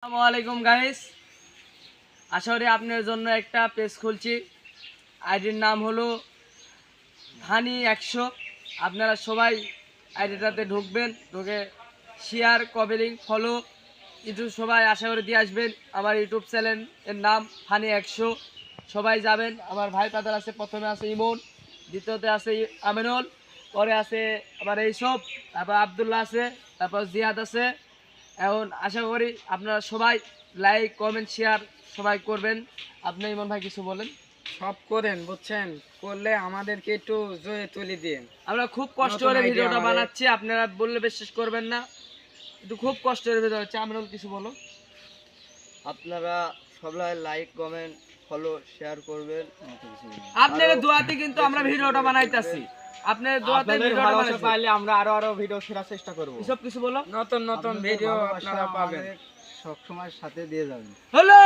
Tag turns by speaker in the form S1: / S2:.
S1: আসসালামু আলাইকুম গাইস, আশা করি আপনার জন্য একটা পেজ খুলছি। আইডির নাম হলো ধানি 100। আপনারা সবাই আইডিটাতে ঢুকবেন, ঢুকে শেয়ার, কমেন্ট, ফলো ইউটিউব সবাই আশা করে দিয়ে আসবেন। আমার ইউটিউব চ্যানেল এর নাম ধানি 100। সবাই যাবেন। আমার ভাই পাদার আছে, প্রথমে আছে ইমন, দ্বিতীয়তে আছে আমিনুল, পরে আছে আমার এইসব, তারপর আবদুল্লাহ আছে, তারপর জিয়াদ আছে। এখন আশা করি আপনারা সবাই লাইক, কমেন্ট, শেয়ার সবাই করবেন। আপনি ইমন ভাই কিছু বলেন।
S2: সব করেন, বুঝছেন, করলে আমাদেরকে একটু জয়ে তুলে দিন।
S1: আমরা খুব কষ্ট
S2: নতুন
S1: করে
S2: idea
S1: ভিডিওটা
S2: আমাদের।
S1: বানাচ্ছি, আপনারা বললে বিশ্বাস করবেন না, কিন্তু খুব কষ্টের ভিডিও হচ্ছে। আমিনুল কিছু বলো।
S3: আপনারা সবাই লাইক, কমেন্ট, ফলো, শেয়ার করবেন।
S1: আপনাদের দোয়াতে কিন্তু আমরা ভিডিওটা বানাইতাছি। আপনাদের দোয়াতে
S2: আপনাদের
S1: ভিডিওটা
S2: ভালোবাসা
S1: বানাইছি।
S2: পাইলে আমরা আরো ভিডিও ছেড়ার চেষ্টা করব।
S1: এসব কিছু বলো।
S2: নতুন নতুন ভিডিও আপনারা পাবেন।
S3: সব সময় সাথে দিয়ে যাবেন।
S1: হ্যালো।